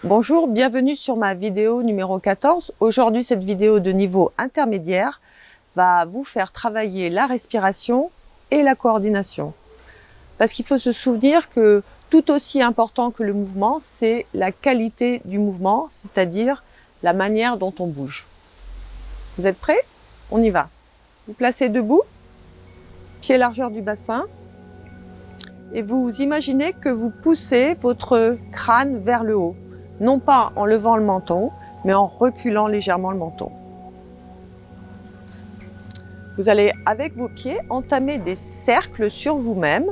Bonjour, bienvenue sur ma vidéo numéro 14. Aujourd'hui, cette vidéo de niveau intermédiaire va vous faire travailler la respiration et la coordination. Parce qu'il faut se souvenir que tout aussi important que le mouvement, c'est la qualité du mouvement, c'est-à-dire la manière dont on bouge. Vous êtes prêts? On y va. Vous placez debout, pied largeur du bassin, et vous imaginez que vous poussez votre crâne vers le haut. Non pas en levant le menton, mais en reculant légèrement le menton. Vous allez, avec vos pieds, entamer des cercles sur vous-même.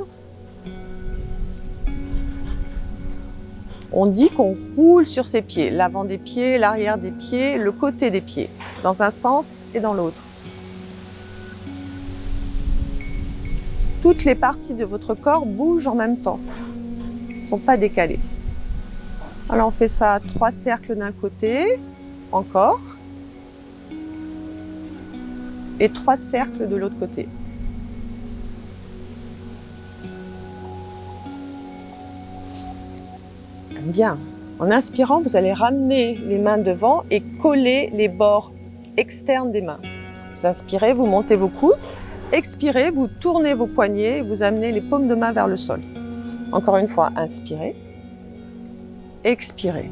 On dit qu'on roule sur ses pieds, l'avant des pieds, l'arrière des pieds, le côté des pieds, dans un sens et dans l'autre. Toutes les parties de votre corps bougent en même temps, ne sont pas décalées. Alors on fait ça 3 cercles d'un côté, encore, et 3 cercles de l'autre côté. Bien. En inspirant, vous allez ramener les mains devant et coller les bords externes des mains. Vous inspirez, vous montez vos coudes. Expirez, vous tournez vos poignets et vous amenez les paumes de main vers le sol. Encore une fois, inspirez. Expirez.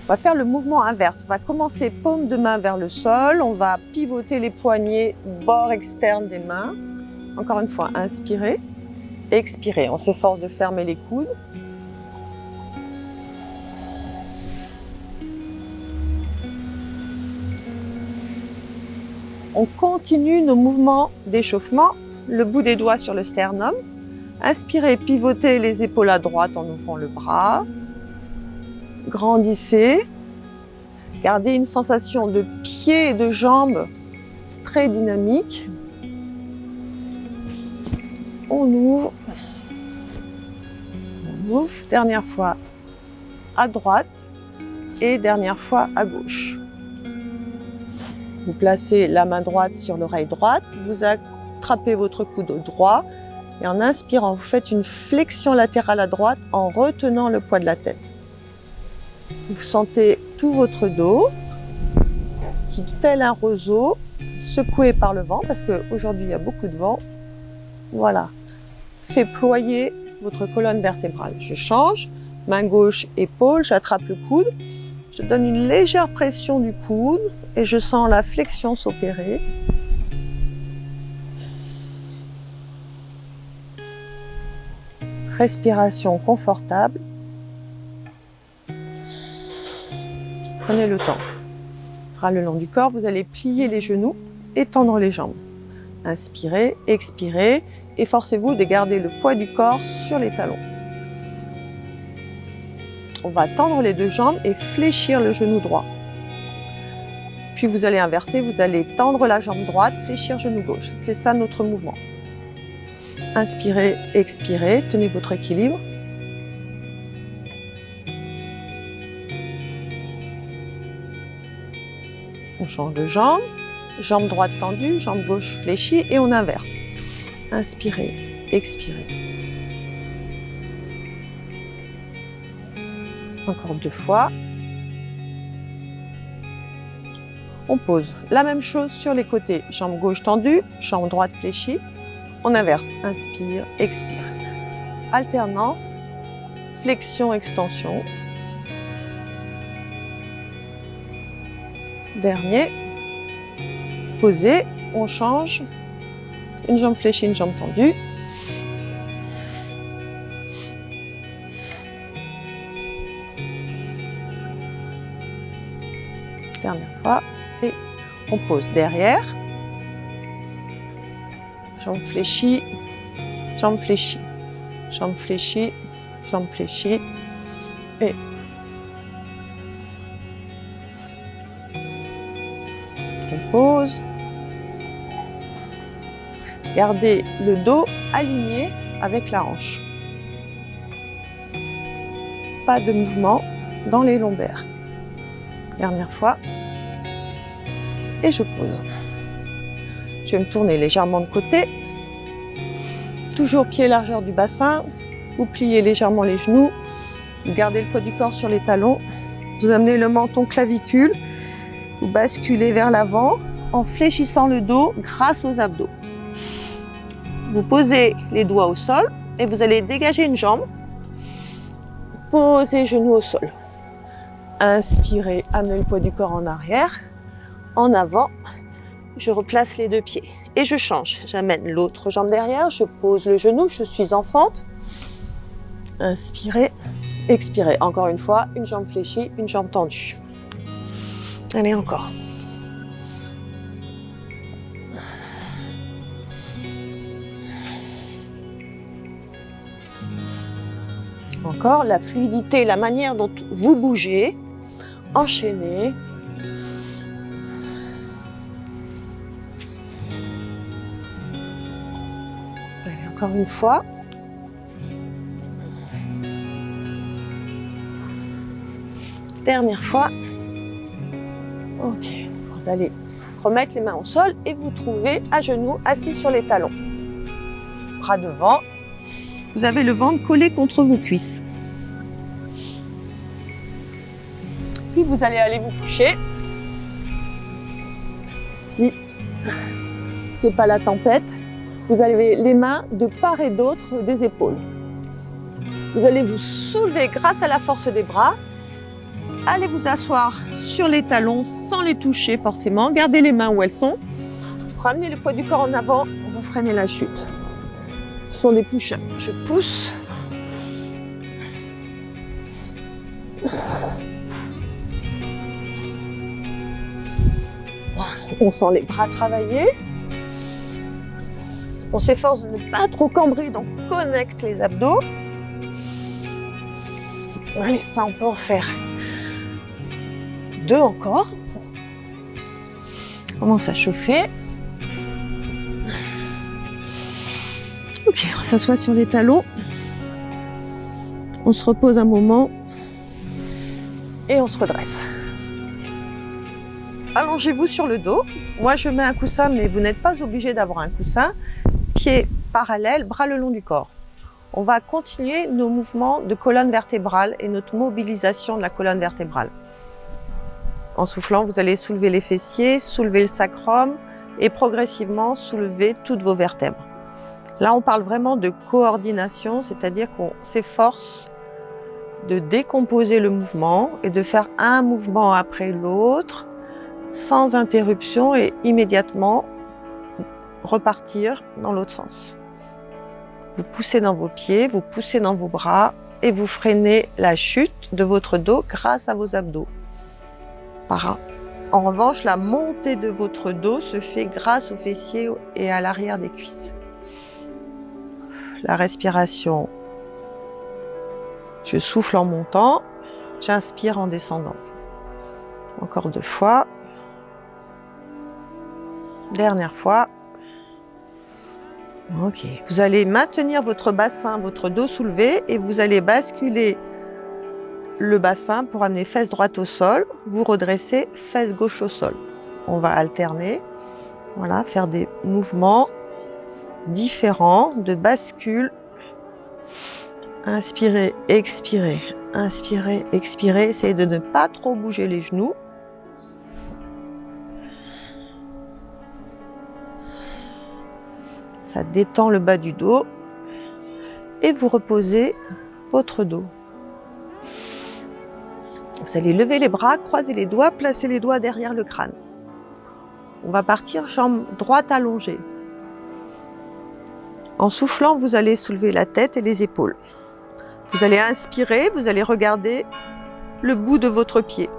On va faire le mouvement inverse. On va commencer paume de main vers le sol. On va pivoter les poignets, bord externe des mains. Encore une fois, inspirez. Expirez. On s'efforce de fermer les coudes. On continue nos mouvements d'échauffement, le bout des doigts sur le sternum. Inspirez, pivotez les épaules à droite en ouvrant le bras. Grandissez. Gardez une sensation de pieds et de jambes très dynamique. On ouvre. On ouvre. Dernière fois à droite et dernière fois à gauche. Vous placez la main droite sur l'oreille droite, vous attrapez votre coude droit et en inspirant, vous faites une flexion latérale à droite en retenant le poids de la tête. Vous sentez tout votre dos qui, tel un roseau, secoué par le vent, parce qu'aujourd'hui il y a beaucoup de vent, voilà, fait ployer votre colonne vertébrale. Je change, main gauche, épaule, j'attrape le coude. Je donne une légère pression du coude et je sens la flexion s'opérer. Respiration confortable. Prenez le temps. Bras le long du corps, vous allez plier les genoux et tendre les jambes. Inspirez, expirez, efforcez-vous de garder le poids du corps sur les talons. On va tendre les 2 jambes et fléchir le genou droit. Puis vous allez inverser, vous allez tendre la jambe droite, fléchir genou gauche. C'est ça notre mouvement. Inspirez, expirez, tenez votre équilibre. On change de jambe, jambe droite tendue, jambe gauche fléchie et on inverse. Inspirez, expirez. Encore 2 fois. On pose la même chose sur les côtés. Jambe gauche tendue, jambe droite fléchie. On inverse. Inspire, expire. Alternance, flexion, extension. Dernier. Posez, on change. Une jambe fléchie, une jambe tendue. Dernière fois, et on pose derrière, jambe fléchie, jambe fléchie, jambe fléchie, jambe fléchie, et on pose. Gardez le dos aligné avec la hanche. pas de mouvement dans les lombaires. Dernière fois. Et je pose. Je vais me tourner légèrement de côté. Toujours pied largeur du bassin. Vous pliez légèrement les genoux. Vous gardez le poids du corps sur les talons. Vous amenez le menton clavicule. Vous basculez vers l'avant en fléchissant le dos grâce aux abdos. Vous posez les doigts au sol et vous allez dégager une jambe. Posez genoux au sol. Inspirez, amenez le poids du corps en arrière, en avant. Je replace les deux pieds et je change. J'amène l'autre jambe derrière, je pose le genou, je suis en fente. Inspirez, expirez. Encore une fois, une jambe fléchie, une jambe tendue. Allez, encore. Encore la fluidité, la manière dont vous bougez. Enchaînez. Allez, encore une fois. Dernière fois. Ok, vous allez remettre les mains au sol et vous trouvez à genoux, assis sur les talons. Bras devant. Vous avez le ventre collé contre vos cuisses. Puis vous allez aller vous coucher. Si c'est pas la tempête, vous avez les mains de part et d'autre des épaules. Vous allez vous soulever grâce à la force des bras. Allez vous asseoir sur les talons sans les toucher forcément. Gardez les mains où elles sont. Ramenez le poids du corps en avant. Vous freinez la chute. Ce sont des push-ups. Je pousse. On sent les bras travailler. On s'efforce de ne pas trop cambrer, donc connecte les abdos. Allez, ça, on peut en faire 2 encore. On commence à chauffer. Ok, on s'assoit sur les talons. On se repose un moment et on se redresse. Allongez-vous sur le dos. Moi, je mets un coussin, mais vous n'êtes pas obligé d'avoir un coussin. Pieds parallèles, bras le long du corps. On va continuer nos mouvements de colonne vertébrale et notre mobilisation de la colonne vertébrale. En soufflant, vous allez soulever les fessiers, soulever le sacrum et progressivement soulever toutes vos vertèbres. Là, on parle vraiment de coordination, c'est-à-dire qu'on s'efforce de décomposer le mouvement et de faire un mouvement après l'autre sans interruption et immédiatement repartir dans l'autre sens. Vous poussez dans vos pieds, vous poussez dans vos bras et vous freinez la chute de votre dos grâce à vos abdos. En revanche, la montée de votre dos se fait grâce aux fessiers et à l'arrière des cuisses. La respiration, je souffle en montant, j'inspire en descendant. Encore 2 fois. Dernière fois. Ok. Vous allez maintenir votre bassin, votre dos soulevé et vous allez basculer le bassin pour amener fesse droite au sol. Vous redressez fesse gauche au sol. On va alterner. Voilà, faire des mouvements différents de bascule. Inspirez, expirez. Inspirez, expirez. Essayez de ne pas trop bouger les genoux. Ça détend le bas du dos. Et vous reposez votre dos. Vous allez lever les bras, croiser les doigts, placer les doigts derrière le crâne. On va partir jambe droite allongée. En soufflant, vous allez soulever la tête et les épaules. Vous allez inspirer, vous allez regarder le bout de votre pied.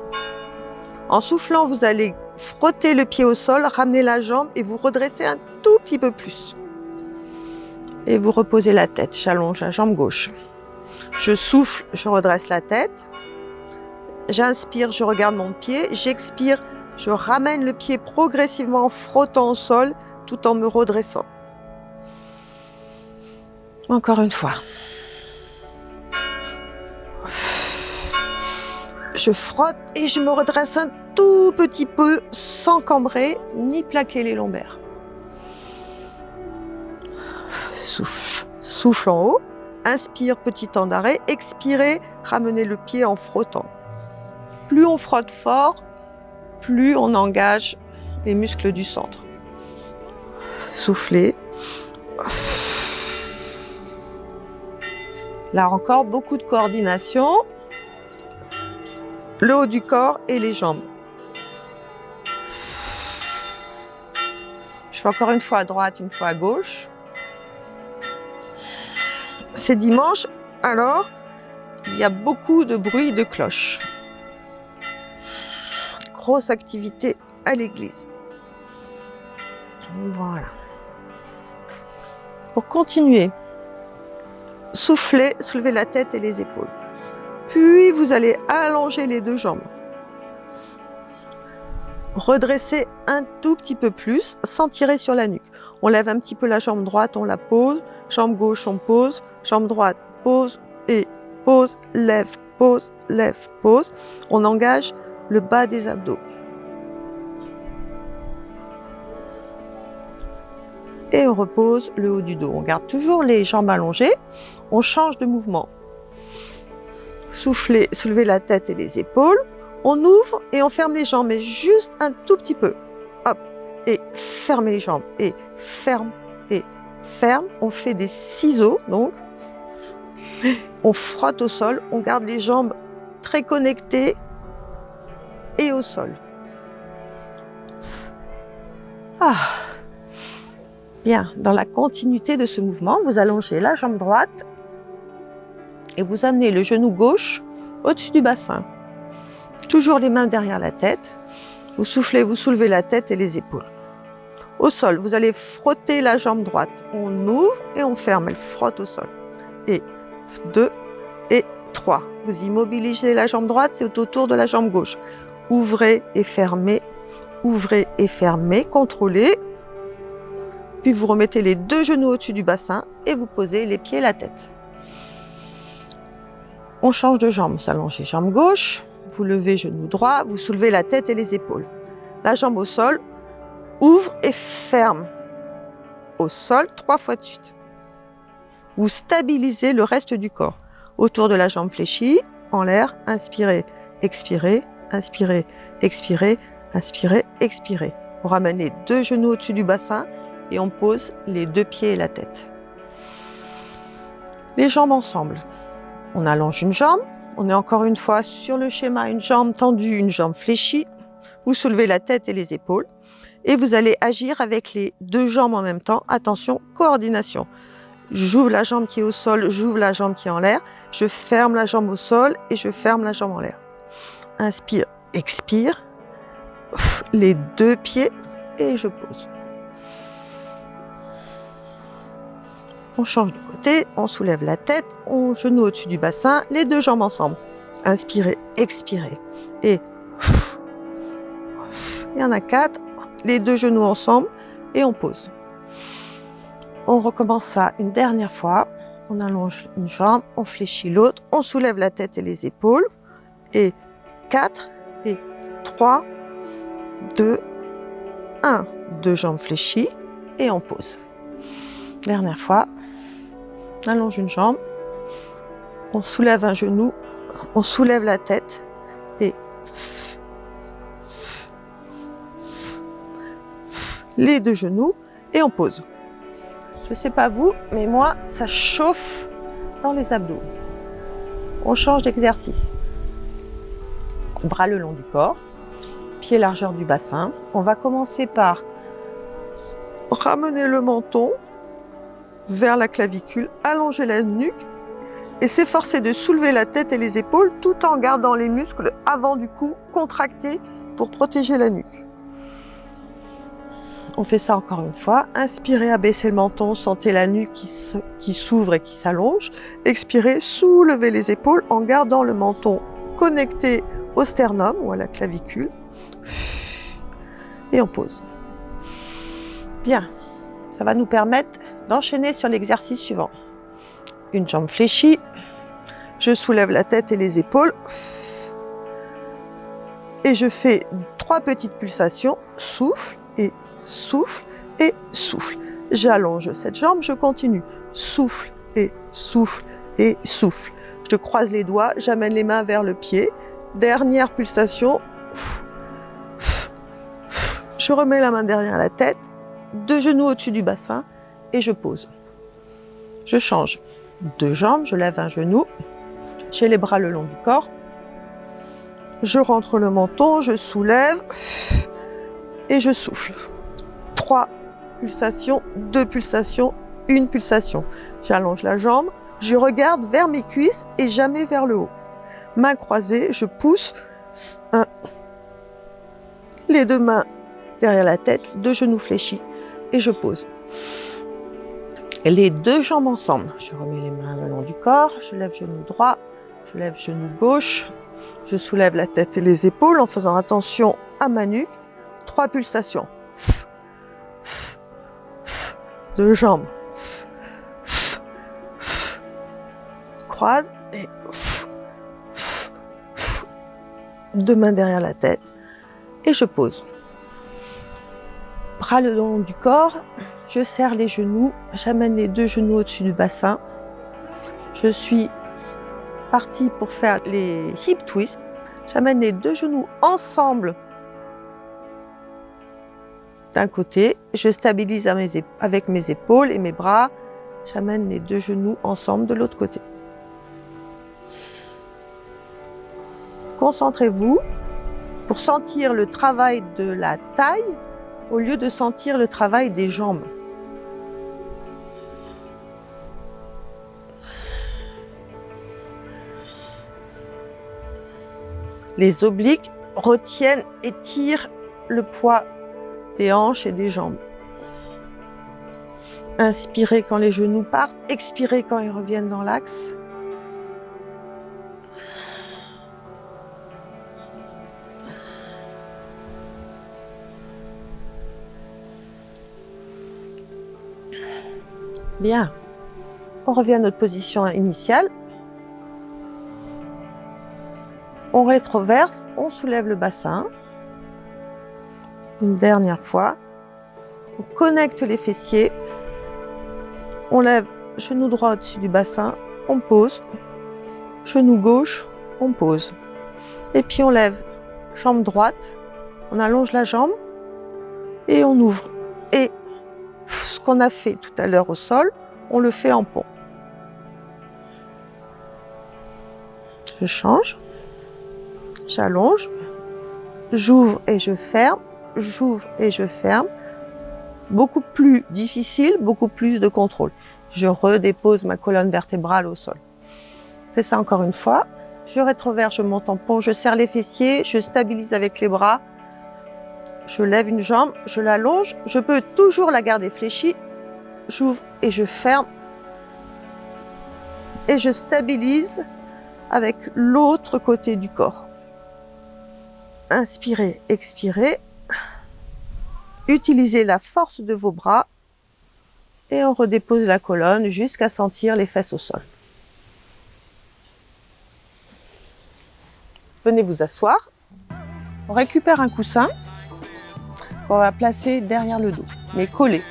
En soufflant, vous allez frotter le pied au sol, ramener la jambe et vous redresser un tout petit peu plus. Et vous reposez la tête, j'allonge la jambe gauche. Je souffle, je redresse la tête. J'inspire, je regarde mon pied. J'expire, je ramène le pied progressivement en frottant au sol tout en me redressant. Encore une fois. Je frotte et je me redresse un tout petit peu sans cambrer ni plaquer les lombaires. Souffle, souffle en haut. Inspire, petit temps d'arrêt. Expirez, ramenez le pied en frottant. Plus on frotte fort, plus on engage les muscles du centre. Soufflez. Là encore, beaucoup de coordination. Le haut du corps et les jambes. Je fais encore une fois à droite, une fois à gauche. C'est dimanche, alors il y a beaucoup de bruit de cloches. Grosse activité à l'église. Voilà. Pour continuer, soufflez, soulevez la tête et les épaules. Puis vous allez allonger les deux jambes. Redressez un tout petit peu plus sans tirer sur la nuque. On lève un petit peu la jambe droite, on la pose. Jambe gauche, on pose. Jambe droite, pose et pose, lève, pose, lève, pose. On engage le bas des abdos. Et on repose le haut du dos. On garde toujours les jambes allongées. On change de mouvement. Soufflez, soulevez la tête et les épaules. On ouvre et on ferme les jambes, mais juste un tout petit peu. Hop, et fermez les jambes. Et ferme, et ferme. On fait des ciseaux, donc. On frotte au sol. On garde les jambes très connectées et au sol. Ah. Bien, dans la continuité de ce mouvement, vous allongez la jambe droite et vous amenez le genou gauche au-dessus du bassin. Toujours les mains derrière la tête. Vous soufflez, vous soulevez la tête et les épaules. Au sol, vous allez frotter la jambe droite. On ouvre et on ferme, elle frotte au sol. Et 2 et 3. Vous immobilisez la jambe droite, c'est autour de la jambe gauche. Ouvrez et fermez, contrôlez. Puis vous remettez les deux genoux au-dessus du bassin et vous posez les pieds et la tête. On change de jambe, vous allongez jambe gauche, vous levez genou droit, vous soulevez la tête et les épaules. La jambe au sol, ouvre et ferme. Au sol, 3 fois de suite. Vous stabilisez le reste du corps. Autour de la jambe fléchie, en l'air, inspirez, expirez, inspirez, expirez, inspirez, expirez. On ramène les deux genoux au-dessus du bassin et on pose les deux pieds et la tête. Les jambes ensemble. On allonge une jambe, on est encore une fois sur le schéma, une jambe tendue, une jambe fléchie. Vous soulevez la tête et les épaules et vous allez agir avec les deux jambes en même temps. Attention, coordination. J'ouvre la jambe qui est au sol, j'ouvre la jambe qui est en l'air. Je ferme la jambe au sol et je ferme la jambe en l'air. Inspire, expire. Les deux pieds et je pose. On change de côté, on soulève la tête, on genou au-dessus du bassin, les deux jambes ensemble. Inspirez, expirez. Et il y en a 4, les deux genoux ensemble et on pose. On recommence ça une dernière fois. On allonge une jambe, on fléchit l'autre, on soulève la tête et les épaules. Et 4, et 3, 2, 1. Deux jambes fléchies et on pose. Dernière fois. On allonge une jambe, on soulève un genou, on soulève la tête et les deux genoux et on pose. Je ne sais pas vous, mais moi, ça chauffe dans les abdos. On change d'exercice. Bras le long du corps, pieds largeur du bassin. On va commencer par ramener le menton vers la clavicule, allonger la nuque et s'efforcer de soulever la tête et les épaules tout en gardant les muscles avant du cou contractés pour protéger la nuque. On fait ça encore une fois. Inspirez, abaissez le menton, sentez la nuque qui s'ouvre et qui s'allonge. Expirez, soulevez les épaules en gardant le menton connecté au sternum ou à la clavicule. Et on pose. Bien, ça va nous permettre d'enchaîner sur l'exercice suivant. Une jambe fléchie, je soulève la tête et les épaules. Et je fais 3 petites pulsations, souffle et souffle et souffle. J'allonge cette jambe, je continue. Souffle et souffle et souffle. Je croise les doigts, j'amène les mains vers le pied. Dernière pulsation. Je remets la main derrière la tête, 2 genoux au-dessus du bassin et je pose. Je change 2 jambes, je lève un genou, j'ai les bras le long du corps. Je rentre le menton, je soulève et je souffle. 3 pulsations, 2 pulsations, 1 pulsation. J'allonge la jambe, je regarde vers mes cuisses et jamais vers le haut. Mains croisées, je pousse. 1. Les 2 mains derrière la tête, 2 genoux fléchis et je pose. Et les 2 jambes ensemble. Je remets les mains le long du corps, je lève genou droit, je lève genou gauche, je soulève la tête et les épaules en faisant attention à ma nuque. 3 pulsations. 2 jambes. Croise et 2 mains derrière la tête et je pose. Bras le long du corps, je serre les genoux, j'amène les 2 genoux au-dessus du bassin. Je suis partie pour faire les hip twists. J'amène les 2 genoux ensemble d'un côté, je stabilise avec mes épaules et mes bras. J'amène les 2 genoux ensemble de l'autre côté. Concentrez-vous pour sentir le travail de la taille au lieu de sentir le travail des jambes. Les obliques retiennent et tirent le poids des hanches et des jambes. Inspirez quand les genoux partent, expirez quand ils reviennent dans l'axe. Bien. On revient à notre position initiale. On rétroverse, on soulève le bassin. Une dernière fois. On connecte les fessiers. On lève genou droit au-dessus du bassin. On pose. Genou gauche, on pose. Et puis on lève jambe droite. On allonge la jambe. Et on ouvre. Et ce qu'on a fait tout à l'heure au sol, on le fait en pont. Je change. J'allonge. J'ouvre et je ferme. J'ouvre et je ferme. Beaucoup plus difficile, beaucoup plus de contrôle. Je redépose ma colonne vertébrale au sol. Je fais ça encore une fois. Je rétroverse, je monte en pont, je serre les fessiers, je stabilise avec les bras. Je lève une jambe, je l'allonge. Je peux toujours la garder fléchie. J'ouvre et je ferme. Et je stabilise avec l'autre côté du corps. Inspirez, expirez. Utilisez la force de vos bras et on redépose la colonne jusqu'à sentir les fesses au sol. Venez vous asseoir. On récupère un coussin qu'on va placer derrière le dos, mais collé.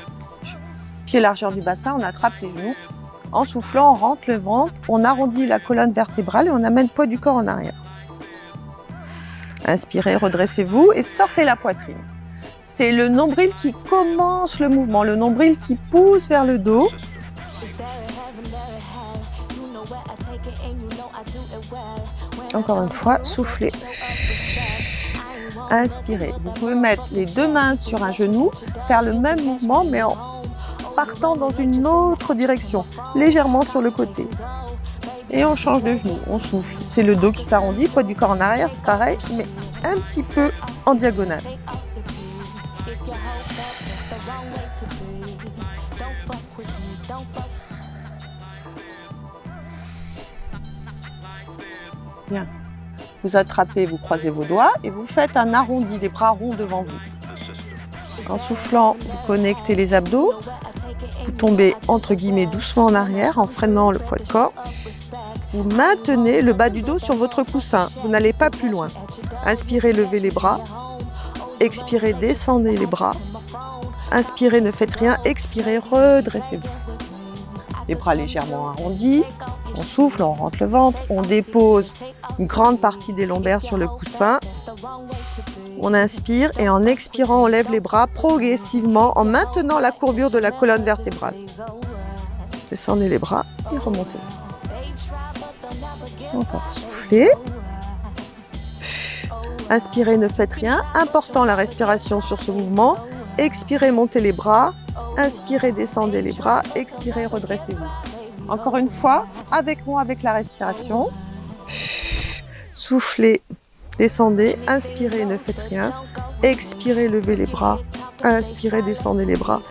Pied largeur du bassin, on attrape les genoux. En soufflant, on rentre le ventre, on arrondit la colonne vertébrale et on amène le poids du corps en arrière. Inspirez, redressez-vous et sortez la poitrine. C'est le nombril qui commence le mouvement, le nombril qui pousse vers le dos. Encore une fois, soufflez. Inspirez. Vous pouvez mettre les 2 mains sur un genou, faire le même mouvement mais en partant dans une autre direction, légèrement sur le côté. Et on change de genou, on souffle. C'est le dos qui s'arrondit, poids du corps en arrière, c'est pareil, mais un petit peu en diagonale. Bien. Vous attrapez, vous croisez vos doigts et vous faites un arrondi, des bras ronds devant vous. En soufflant, vous connectez les abdos. Vous tombez entre guillemets doucement en arrière en freinant le poids de corps. vous maintenez le bas du dos sur votre coussin. Vous n'allez pas plus loin. Inspirez, levez les bras. Expirez, descendez les bras. Inspirez, ne faites rien. Expirez, redressez-vous. Les bras légèrement arrondis. On souffle, on rentre le ventre. On dépose une grande partie des lombaires sur le coussin. On inspire et en expirant, on lève les bras progressivement en maintenant la courbure de la colonne vertébrale. Descendez les bras et remontez. Encore soufflez. Inspirez, ne faites rien. Important la respiration sur ce mouvement. Expirez, montez les bras. Inspirez, descendez les bras. Expirez, redressez-vous. Encore une fois, avec moi, avec la respiration. Soufflez, descendez. Inspirez, ne faites rien. Expirez, levez les bras. Inspirez, descendez les bras.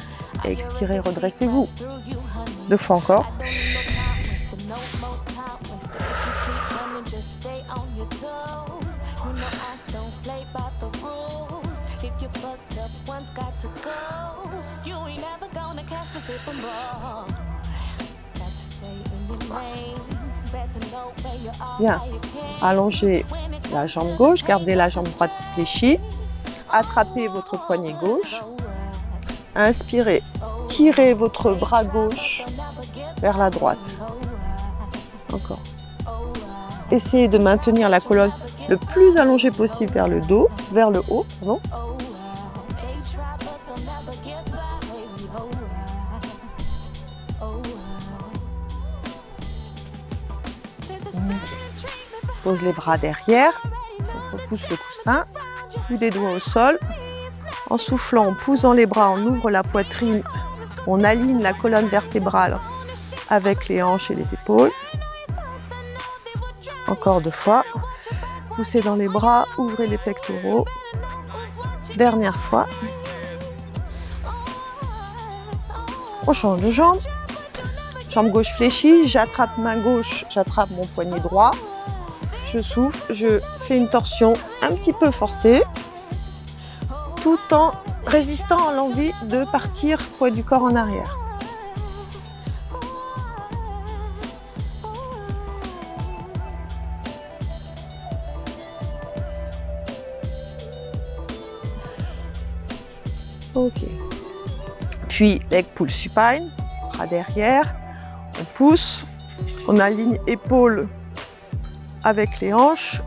Expirez, redressez-vous. 2 fois encore. Bien. Allongez la jambe gauche, gardez la jambe droite fléchie. Attrapez votre poignet gauche. Inspirez, tirez votre bras gauche vers la droite. Encore. Essayez de maintenir la colonne le plus allongée possible vers le dos, vers le haut, pardon. Pose les bras derrière, on pousse le coussin, bout des doigts au sol. En soufflant, en poussant les bras, on ouvre la poitrine, on aligne la colonne vertébrale avec les hanches et les épaules. Encore 2 fois. Poussez dans les bras, ouvrez les pectoraux. Dernière fois. On change de jambe. Jambe gauche fléchie, j'attrape main gauche, j'attrape mon poignet droit. Je souffle, je fais une torsion un petit peu forcée, tout en résistant à l'envie de partir poids du corps en arrière. Ok. Puis leg pull supine, bras derrière, on pousse, on aligne épaules avec les hanches.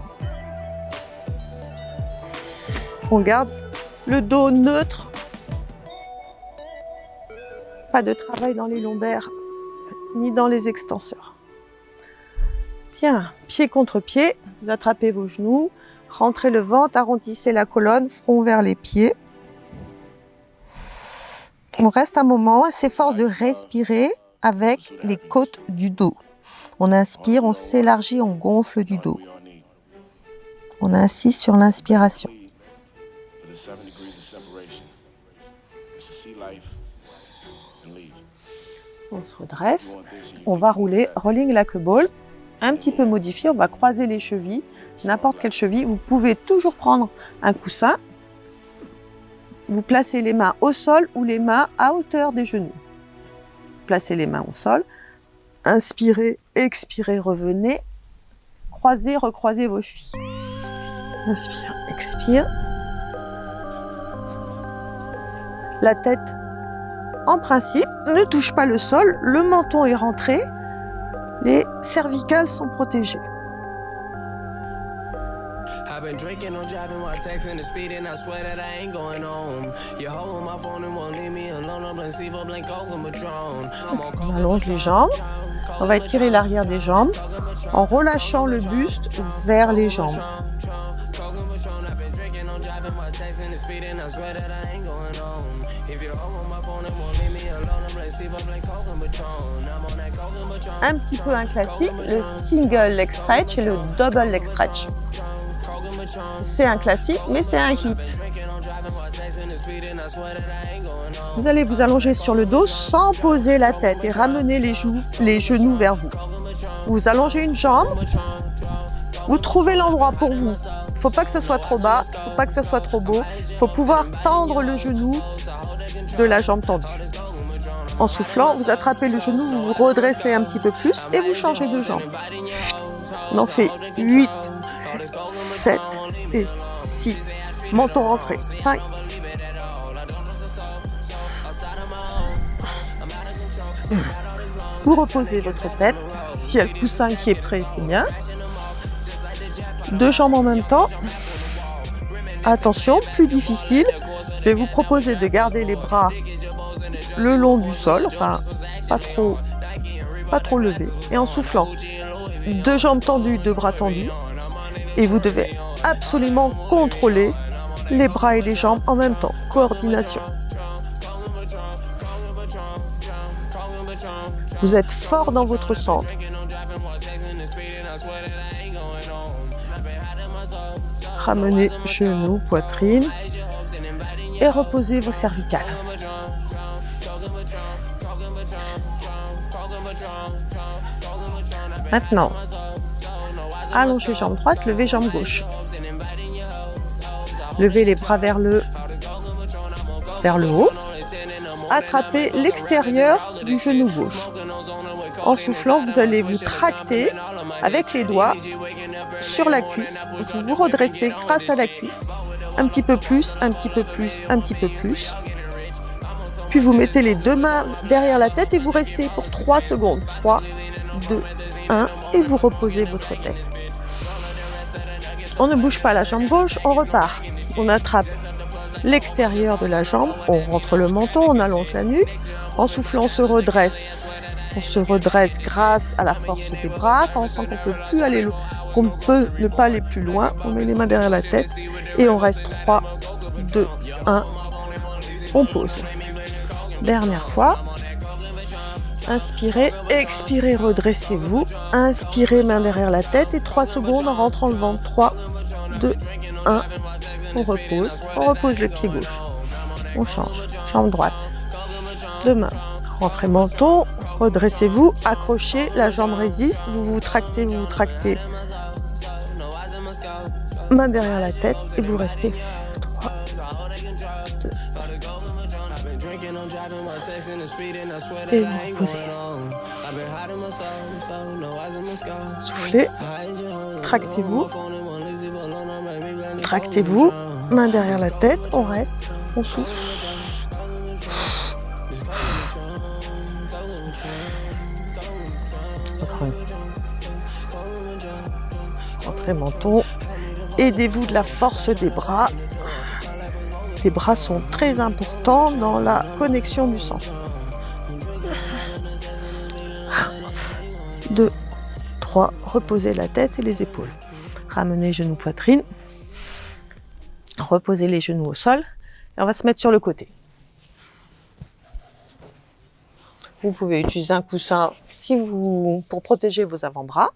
On garde le dos neutre. Pas de travail dans les lombaires ni dans les extenseurs. Bien, pied contre pied, vous attrapez vos genoux, rentrez le ventre, arrondissez la colonne, front vers les pieds. On reste un moment, on s'efforce de respirer avec les côtes du dos. On inspire, on s'élargit, on gonfle du dos. On insiste sur l'inspiration. On se redresse, on va rouler, rolling like a ball, un petit peu modifié, on va croiser les chevilles, n'importe quelle cheville. Vous pouvez toujours prendre un coussin. Vous placez les mains au sol ou les mains à hauteur des genoux. Placez les mains au sol. Inspirez, expirez, revenez. Croisez, recroisez vos chevilles. Inspire, expire. La tête, en principe, ne touche pas le sol. Le menton est rentré. Les cervicales sont protégées. I've been drinking, I'm driving while texting and speeding. I swear that I ain't going home. You're holding my phone and won't leave me alone. I'm playing Steve, blank on Patron. On allonge les jambes. On va étirer l'arrière des jambes en relâchant le buste vers les jambes. Un petit peu un classique, le single leg stretch et le double leg stretch. C'est un classique, mais c'est un hit. Vous allez vous allonger sur le dos sans poser la tête et ramener les genoux vers vous. Vous allongez une jambe, vous trouvez l'endroit pour vous. Il ne faut pas que ce soit trop bas, il ne faut pas que ce soit trop beau. Il faut pouvoir tendre le genou de la jambe tendue. En soufflant, vous attrapez le genou, vous vous redressez un petit peu plus et vous changez de jambe. On en fait 8, 7 et 6. Menton rentré, 5. Vous reposez votre tête. Si y a le coussin qui est prêt, c'est bien. 2 jambes en même temps. Attention, plus difficile. Je vais vous proposer de garder les bras le long du sol, enfin pas trop levés. Et en soufflant, 2 jambes tendues, 2 bras tendus. Et vous devez absolument contrôler les bras et les jambes en même temps. Coordination. Vous êtes fort dans votre centre. Ramenez genoux, poitrine et reposez vos cervicales. Maintenant, allongez jambe droite, levez jambe gauche. Levez les bras vers le haut. Attrapez l'extérieur du genou gauche. En soufflant, vous allez vous tracter avec les doigts sur la cuisse. Vous vous redressez grâce à la cuisse. Un petit peu plus, un petit peu plus, un petit peu plus. Puis vous mettez les 2 mains derrière la tête et vous restez pour 3 secondes. 3, 2, 1 et vous reposez votre tête. On ne bouge pas la jambe gauche, on repart. On attrape l'extérieur de la jambe, on rentre le menton, on allonge la nuque. En soufflant, on se redresse. On se redresse grâce à la force des bras. Quand on sent qu'on peut ne pas aller plus loin, on met les mains derrière la tête et on reste 3, 2, 1. On pose. Dernière fois. Inspirez, expirez, redressez-vous. Inspirez, main derrière la tête et 3 secondes en rentrant le ventre. 3, 2, 1. On repose le pied gauche. On change. Jambe droite. 2 mains. Rentrez menton, redressez-vous, accrochez, la jambe résiste, vous vous tractez. Main derrière la tête et vous restez. 3, 2, et vous reposez. Soufflez, tractez-vous, main derrière la tête, on reste, on souffle. Rentrez menton, aidez-vous de la force des bras. Les bras sont très importants dans la connexion du sang. 2, 3, reposez la tête et les épaules. Ramenez genoux poitrine. Reposez les genoux au sol. Et on va se mettre sur le côté. Vous pouvez utiliser un coussin pour protéger vos avant-bras.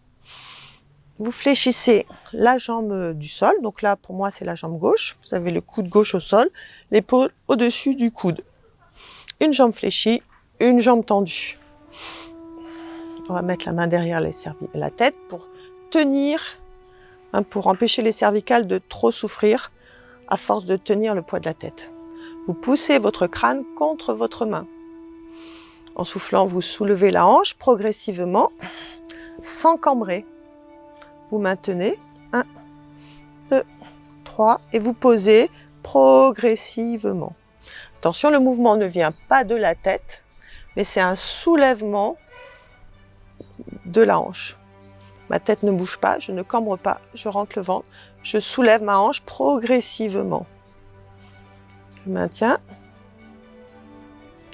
Vous fléchissez la jambe du sol. Donc là, pour moi, c'est la jambe gauche. Vous avez le coude gauche au sol, l'épaule au-dessus du coude. Une jambe fléchie, une jambe tendue. On va mettre la main derrière la tête pour tenir, pour empêcher les cervicales de trop souffrir à force de tenir le poids de la tête. Vous poussez votre crâne contre votre main. En soufflant, vous soulevez la hanche progressivement, sans cambrer. Vous maintenez, 1, 2, 3, et vous posez progressivement. Attention, le mouvement ne vient pas de la tête, mais c'est un soulèvement de la hanche. Ma tête ne bouge pas, je ne cambre pas, je rentre le ventre, je soulève ma hanche progressivement. Je maintiens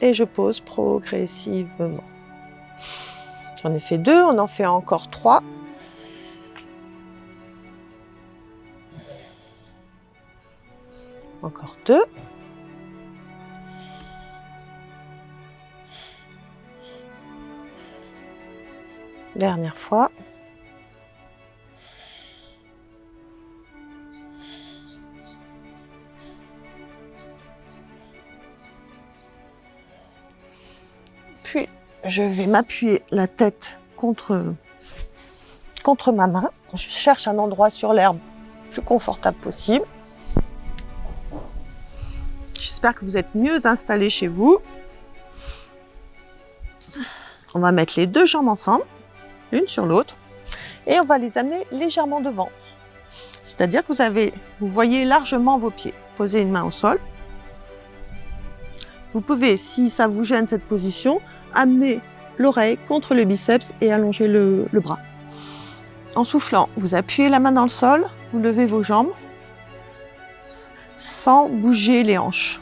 et je pose progressivement. J'en ai fait 2, on en fait encore 3. Encore 2. Dernière fois. Puis, je vais m'appuyer la tête contre ma main. Je cherche un endroit sur l'herbe le plus confortable possible. J'espère que vous êtes mieux installés chez vous. On va mettre les deux jambes ensemble, l'une sur l'autre, et on va les amener légèrement devant. C'est-à-dire que vous voyez largement vos pieds. Posez une main au sol. Vous pouvez, si ça vous gêne cette position, amener l'oreille contre le biceps et allonger le bras. En soufflant, vous appuyez la main dans le sol, vous levez vos jambes sans bouger les hanches,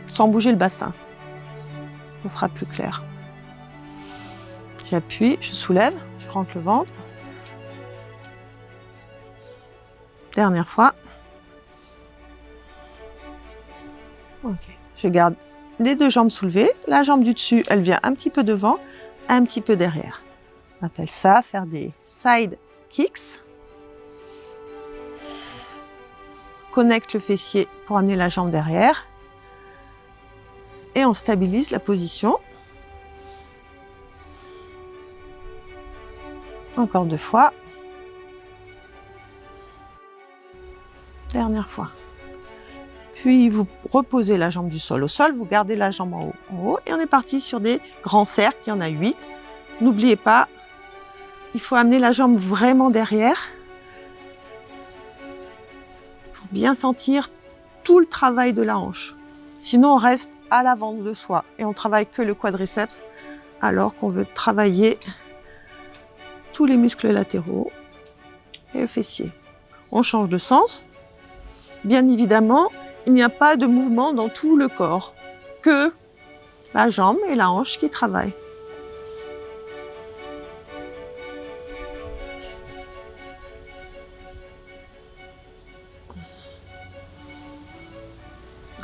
sans bouger le bassin. Ça sera plus clair. J'appuie, je soulève, je rentre le ventre. Dernière fois. Ok. Je garde les deux jambes soulevées. La jambe du dessus, elle vient un petit peu devant, un petit peu derrière. On appelle ça faire des side kicks. Connecte le fessier pour amener la jambe derrière. Et on stabilise la position. Encore 2 fois. Dernière fois. Puis vous reposez la jambe du sol au sol, vous gardez la jambe en haut, et on est parti sur des grands cercles, il y en a 8. N'oubliez pas, il faut amener la jambe vraiment derrière pour bien sentir tout le travail de la hanche. Sinon, on reste à l'avant de soi et on travaille que le quadriceps alors qu'on veut travailler tous les muscles latéraux et le fessier. On change de sens. Bien évidemment, il n'y a pas de mouvement dans tout le corps, que la jambe et la hanche qui travaillent.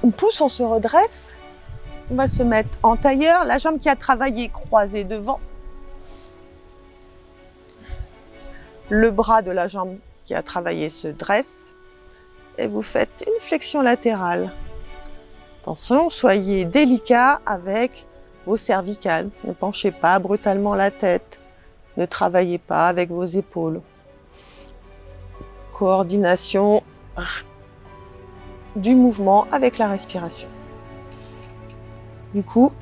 On pousse, on se redresse. On va se mettre en tailleur, la jambe qui a travaillé croisée devant. Le bras de la jambe qui a travaillé se dresse. Et vous faites une flexion latérale. Attention, soyez délicat avec vos cervicales. Ne penchez pas brutalement la tête. Ne travaillez pas avec vos épaules. Coordination du mouvement avec la respiration. Du coup,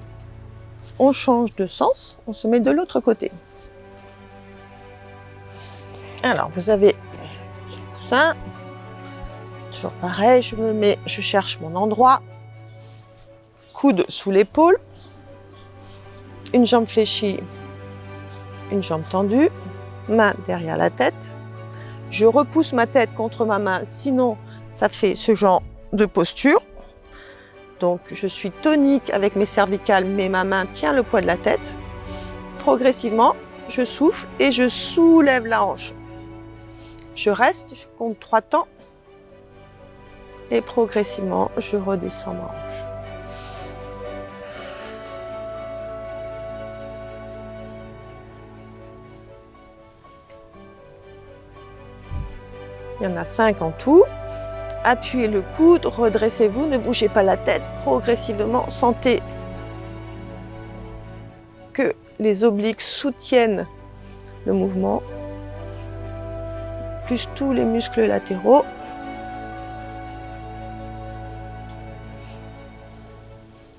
on change de sens, on se met de l'autre côté. Alors, vous avez ce coussin. Toujours pareil, je cherche mon endroit. Coude sous l'épaule. Une jambe fléchie, une jambe tendue. Main derrière la tête. Je repousse ma tête contre ma main, sinon ça fait ce genre de posture. Donc je suis tonique avec mes cervicales, mais ma main tient le poids de la tête. Progressivement, je souffle et je soulève la hanche. Je reste, je compte 3 temps. Et progressivement, je redescends ma hanche. Il y en a 5 en tout. Appuyez le coude, redressez-vous, ne bougez pas la tête. Progressivement, sentez que les obliques soutiennent le mouvement, plus tous les muscles latéraux.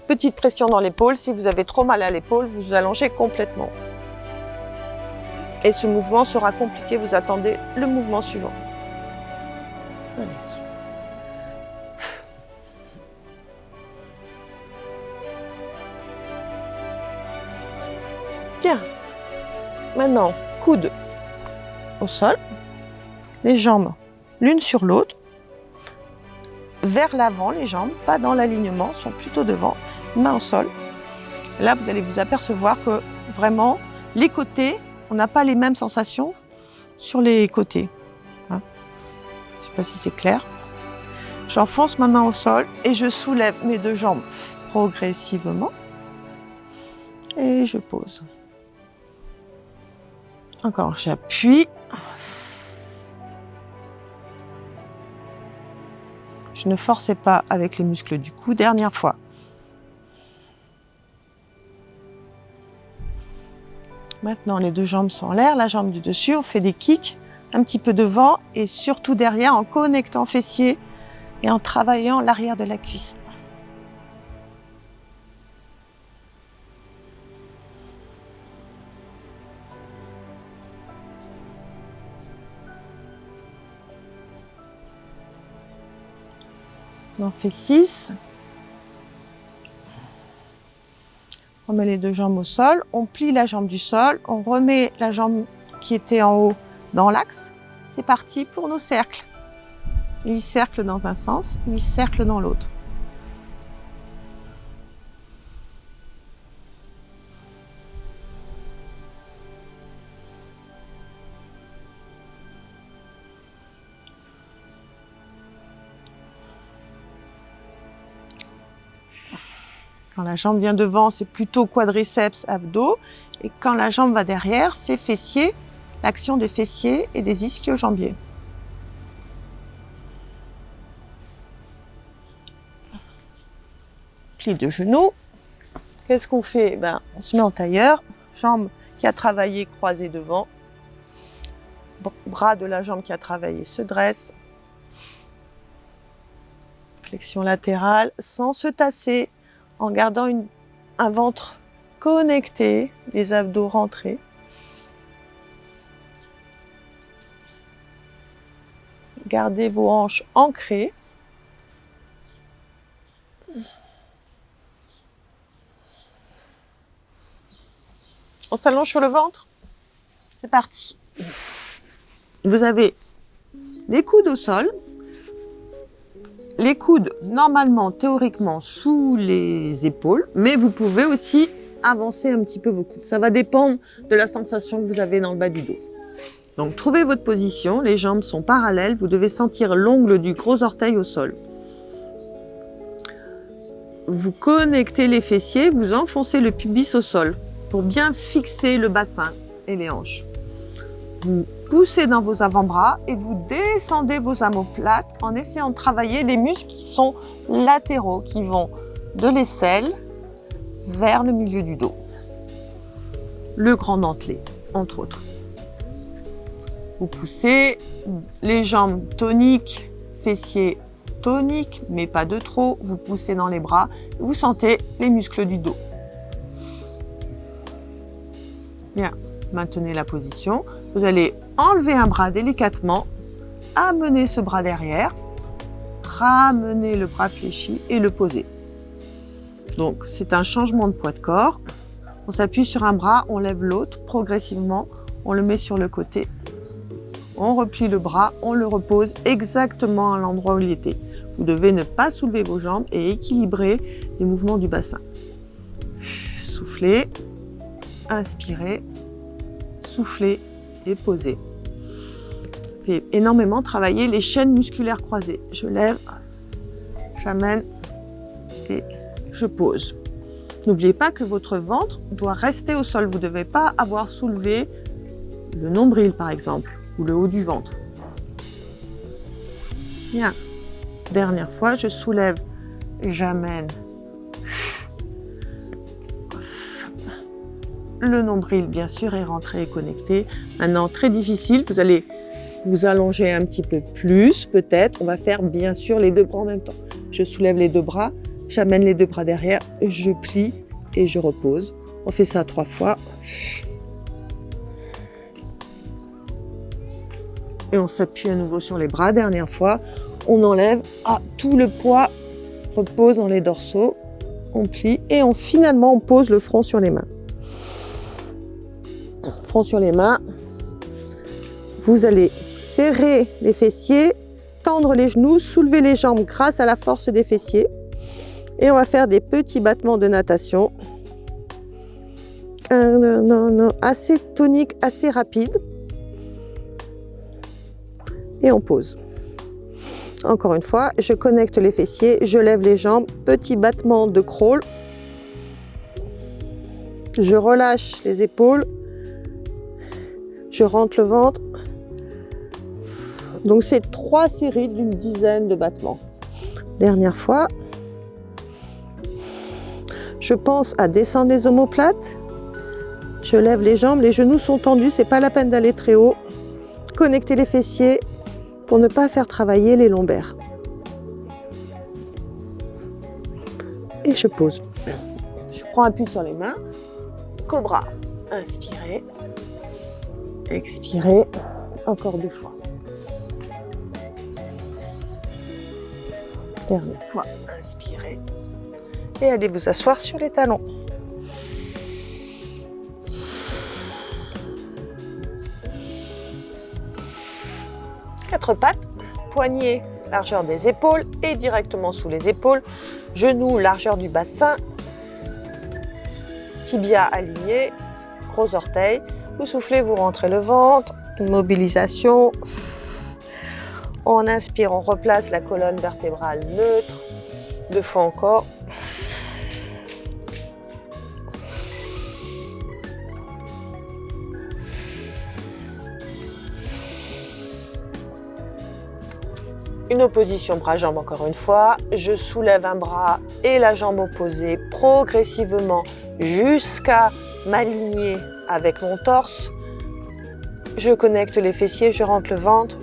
Petite pression dans l'épaule. Si vous avez trop mal à l'épaule, vous allongez complètement. Et ce mouvement sera compliqué. Vous attendez le mouvement suivant. Bien. Maintenant, coude au sol. Les jambes l'une sur l'autre. Vers l'avant, les jambes, pas dans l'alignement, sont plutôt devant. Main au sol. Là, vous allez vous apercevoir que vraiment, les côtés, on n'a pas les mêmes sensations sur les côtés. Hein? Je ne sais pas si c'est clair. J'enfonce ma main au sol et je soulève mes 2 jambes progressivement. Et je pose. Encore, j'appuie. Je ne forçais pas avec les muscles du cou. Dernière fois. Maintenant, les 2 jambes sont en l'air, la jambe du dessus, on fait des kicks, un petit peu devant et surtout derrière en connectant fessier et en travaillant l'arrière de la cuisse. On en fait 6. On met les 2 jambes au sol, on plie la jambe du sol, on remet la jambe qui était en haut dans l'axe. C'est parti pour nos cercles. 8 cercles dans un sens, 8 cercles dans l'autre. Quand la jambe vient devant, c'est plutôt quadriceps, abdos. Et quand la jambe va derrière, c'est fessiers, l'action des fessiers et des ischio-jambiers. Pli de genoux. Qu'est-ce qu'on fait? On se met en tailleur, jambe qui a travaillé croisée devant. Bras de la jambe qui a travaillé se dresse. Flexion latérale sans se tasser, en gardant un ventre connecté, les abdos rentrés. Gardez vos hanches ancrées. On s'allonge sur le ventre. C'est parti. Vous avez les coudes au sol. Les coudes, normalement, théoriquement, sous les épaules, mais vous pouvez aussi avancer un petit peu vos coudes. Ça va dépendre de la sensation que vous avez dans le bas du dos. Donc, trouvez votre position, les jambes sont parallèles, vous devez sentir l'ongle du gros orteil au sol. Vous connectez les fessiers, vous enfoncez le pubis au sol pour bien fixer le bassin et les hanches. Vous poussez dans vos avant-bras et vous descendez vos omoplates en essayant de travailler les muscles qui sont latéraux, qui vont de l'aisselle vers le milieu du dos. Le grand dentelé, entre autres. Vous poussez les jambes toniques, fessiers toniques, mais pas de trop. Vous poussez dans les bras, vous sentez les muscles du dos. Bien, maintenez la position. Vous allez enlever un bras délicatement, amener ce bras derrière, ramener le bras fléchi et le poser. Donc, c'est un changement de poids de corps. On s'appuie sur un bras, on lève l'autre progressivement, on le met sur le côté. On replie le bras, on le repose exactement à l'endroit où il était. Vous devez ne pas soulever vos jambes et équilibrer les mouvements du bassin. Soufflez, inspirez, soufflez et posez. Fait énormément travailler les chaînes musculaires croisées. Je lève, j'amène et je pose. N'oubliez pas que votre ventre doit rester au sol. Vous ne devez pas avoir soulevé le nombril, par exemple, ou le haut du ventre. Bien. Dernière fois, je soulève, j'amène. Le nombril, bien sûr, est rentré et connecté. Maintenant, très difficile, vous allez vous allonger un petit peu plus, peut-être. On va faire, bien sûr, les 2 bras en même temps. Je soulève les 2 bras, j'amène les 2 bras derrière, je plie et je repose. On fait ça 3 fois. Et on s'appuie à nouveau sur les bras. Dernière fois, on enlève. Tout le poids repose dans les dorsaux. On plie et finalement, on pose le front sur les mains. Front sur les mains. Vous allez serrer les fessiers, tendre les genoux, soulever les jambes grâce à la force des fessiers. Et on va faire des petits battements de natation. Assez tonique, assez rapide. Et on pose. Encore une fois, je connecte les fessiers, je lève les jambes, petit battement de crawl. Je relâche les épaules. Je rentre le ventre. Donc c'est 3 séries d'une dizaine de battements. Dernière fois. Je pense à descendre les omoplates. Je lève les jambes, les genoux sont tendus, c'est pas la peine d'aller très haut. Connectez les fessiers pour ne pas faire travailler les lombaires. Et je pose. Je prends appui sur les mains. Cobra. Inspirez. Expirez. Encore 2 fois. Dernière fois, inspirez. Et allez vous asseoir sur les talons. Quatre pattes, poignets, largeur des épaules et directement sous les épaules. Genoux, largeur du bassin. Tibia aligné, gros orteils. Vous soufflez, vous rentrez le ventre. Mobilisation. On inspire, on replace la colonne vertébrale neutre. 2 fois encore. Une opposition bras-jambes encore une fois. Je soulève un bras et la jambe opposée progressivement jusqu'à m'aligner avec mon torse. Je connecte les fessiers, je rentre le ventre.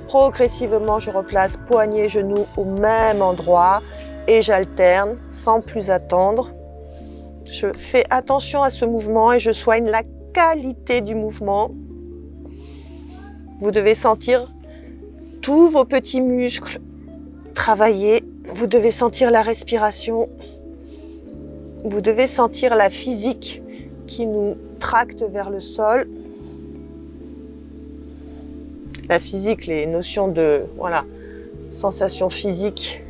Progressivement, je replace poignets, genoux au même endroit et j'alterne sans plus attendre. Je fais attention à ce mouvement et je soigne la qualité du mouvement. Vous devez sentir tous vos petits muscles travailler. Vous devez sentir la respiration. Vous devez sentir la physique qui nous tracte vers le sol. La physique, les notions de sensations physiques.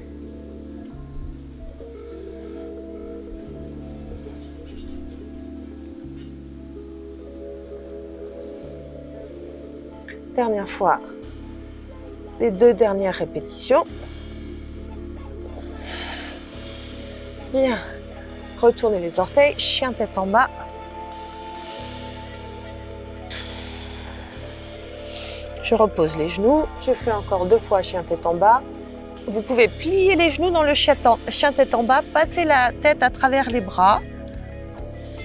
Dernière fois, les 2 dernières répétitions. Bien. Retournez les orteils, chien tête en bas. Je repose les genoux. Je fais encore 2 fois chien tête en bas. Vous pouvez plier les genoux dans le chien tête en bas, passer la tête à travers les bras.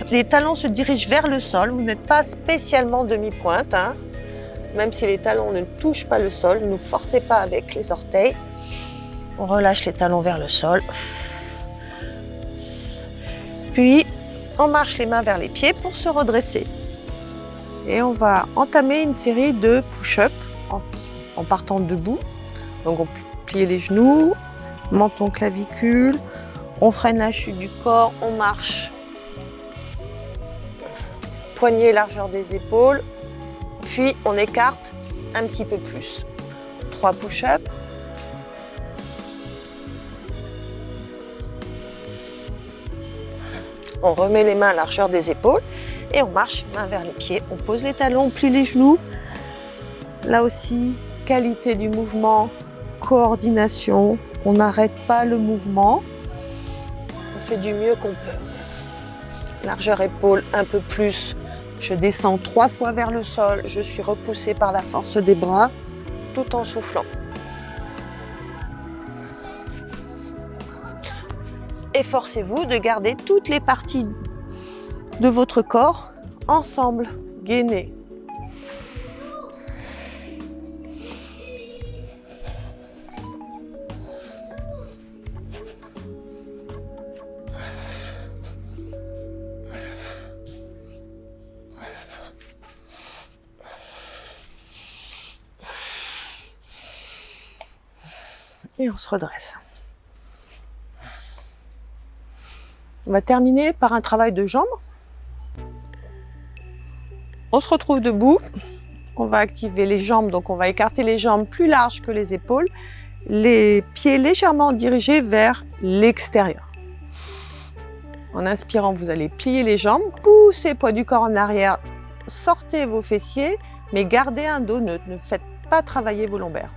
Les talons se dirigent vers le sol. Vous n'êtes pas spécialement demi-pointe, hein. Même si les talons ne touchent pas le sol, ne forcez pas avec les orteils. On relâche les talons vers le sol. Puis, on marche les mains vers les pieds pour se redresser. Et on va entamer une série de push-ups en partant debout. Donc, on plie les genoux, menton, clavicule. On freine la chute du corps, on marche. Poignets, largeur des épaules. Puis, on écarte un petit peu plus. 3 push-ups. On remet les mains à largeur des épaules et on marche main vers les pieds. On pose les talons, on plie les genoux. Là aussi, qualité du mouvement, coordination. On n'arrête pas le mouvement. On fait du mieux qu'on peut. Largeur épaule un peu plus. Je descends 3 fois vers le sol. Je suis repoussée par la force des bras tout en soufflant. Efforcez-vous de garder toutes les parties de votre corps ensemble, gainées. Et on se redresse. On va terminer par un travail de jambes. On se retrouve debout. On va activer les jambes, donc on va écarter les jambes plus larges que les épaules. Les pieds légèrement dirigés vers l'extérieur. En inspirant, vous allez plier les jambes, poussez le poids du corps en arrière, sortez vos fessiers, mais gardez un dos neutre. Ne faites pas travailler vos lombaires.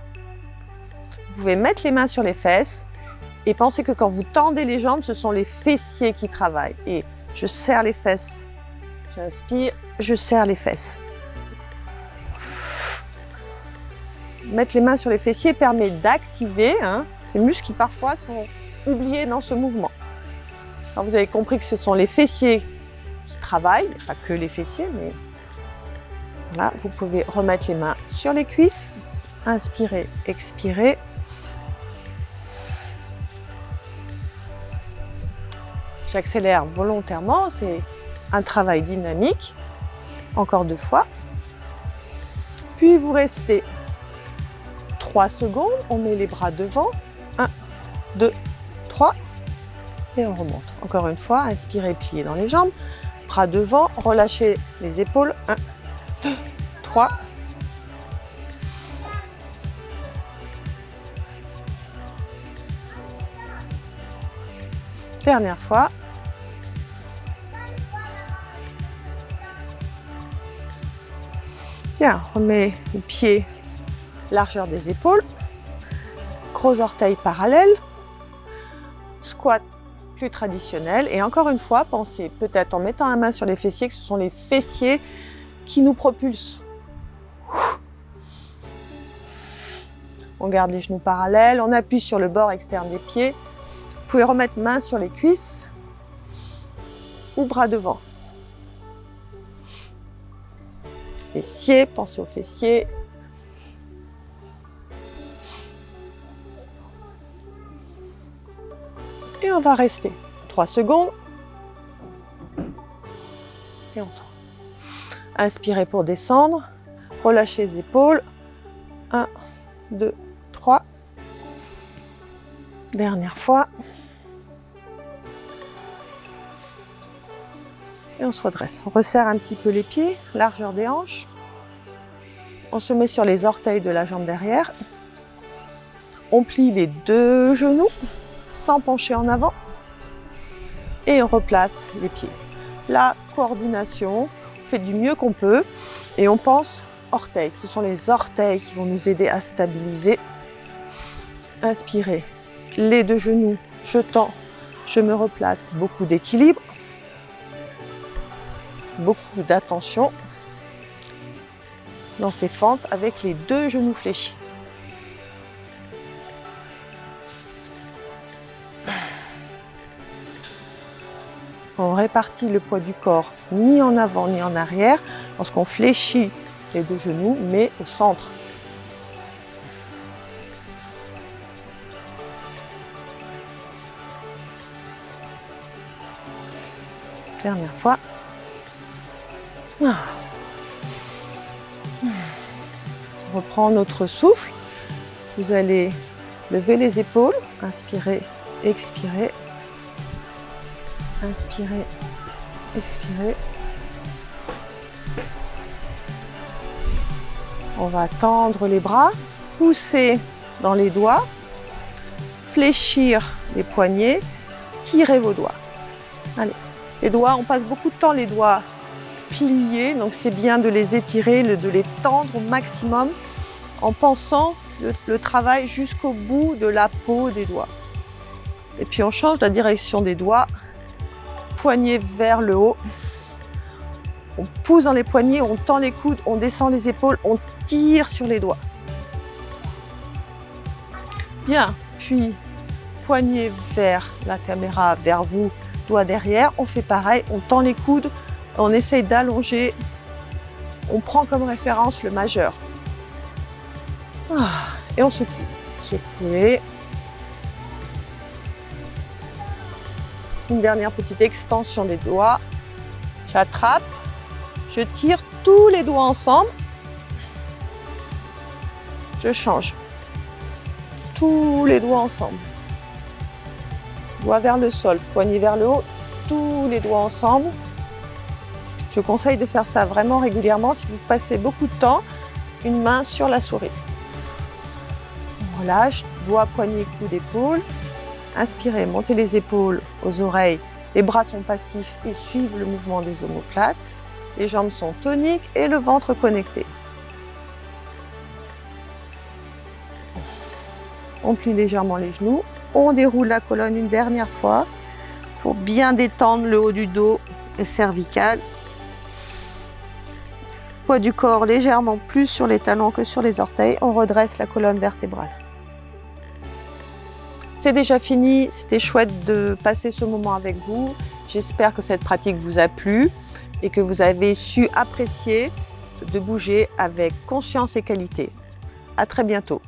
Vous pouvez mettre les mains sur les fesses. Et pensez que quand vous tendez les jambes, ce sont les fessiers qui travaillent. Et je serre les fesses. J'inspire, je serre les fesses. Mettre les mains sur les fessiers permet d'activer ces muscles qui parfois sont oubliés dans ce mouvement. Alors vous avez compris que ce sont les fessiers qui travaillent, pas que les fessiers, mais voilà, vous pouvez remettre les mains sur les cuisses. Inspirez, expirez. J'accélère volontairement, c'est un travail dynamique. Encore 2 fois. Puis vous restez 3 secondes, on met les bras devant. 1, 2, 3. Et on remonte. Encore une fois, inspirez, pliez dans les jambes. Bras devant, relâchez les épaules. 1, 2, 3. Dernière fois. Bien, on remet les pieds largeur des épaules. Gros orteils parallèles. Squat plus traditionnel. Et encore une fois, pensez peut-être en mettant la main sur les fessiers que ce sont les fessiers qui nous propulsent. On garde les genoux parallèles, on appuie sur le bord externe des pieds. Vous pouvez remettre main sur les cuisses ou bras devant. Fessiers, pensez aux fessiers. Et on va rester 3 secondes. Et on tourne. Inspirez pour descendre. Relâchez les épaules. 1, 2, 3. Dernière fois. Et on se redresse. On resserre un petit peu les pieds, largeur des hanches. On se met sur les orteils de la jambe derrière. On plie les 2 genoux sans pencher en avant. Et on replace les pieds. La coordination, on fait du mieux qu'on peut. Et on pense orteils. Ce sont les orteils qui vont nous aider à stabiliser. Inspirez. Les 2 genoux, je tends, je me replace. Beaucoup d'équilibre. Beaucoup d'attention dans ces fentes avec les 2 genoux fléchis. On répartit le poids du corps ni en avant ni en arrière lorsqu'on fléchit les 2 genoux, mais au centre. Dernière fois. On reprend notre souffle. Vous allez lever les épaules, inspirez, expirez. Inspirez, expirez. On va tendre les bras, pousser dans les doigts, fléchir les poignets, tirer vos doigts. Allez, les doigts, on passe beaucoup de temps les doigts pliés, donc c'est bien de les étirer, de les tendre au maximum en pensant le travail jusqu'au bout de la peau des doigts. Et puis on change la direction des doigts. Poignets vers le haut, on pousse dans les poignets, on tend les coudes, on descend les épaules, on tire sur les doigts. Bien, puis poignets vers la caméra, vers vous, doigts derrière, on fait pareil, on tend les coudes, on essaye d'allonger, on prend comme référence le majeur. Et on secoue, secouez. Une dernière petite extension des doigts. J'attrape, je tire tous les doigts ensemble. Je change. Tous les doigts ensemble. Doigts vers le sol, poignet vers le haut, tous les doigts ensemble. Je conseille de faire ça vraiment régulièrement si vous passez beaucoup de temps, une main sur la souris. On relâche, doigts, poignet, coude, épaule. Inspirez, montez les épaules aux oreilles, les bras sont passifs et suivent le mouvement des omoplates. Les jambes sont toniques et le ventre connecté. On plie légèrement les genoux, on déroule la colonne une dernière fois pour bien détendre le haut du dos et cervical. Poids du corps légèrement plus sur les talons que sur les orteils, on redresse la colonne vertébrale. C'est déjà fini, c'était chouette de passer ce moment avec vous. J'espère que cette pratique vous a plu et que vous avez su apprécier de bouger avec conscience et qualité. À très bientôt.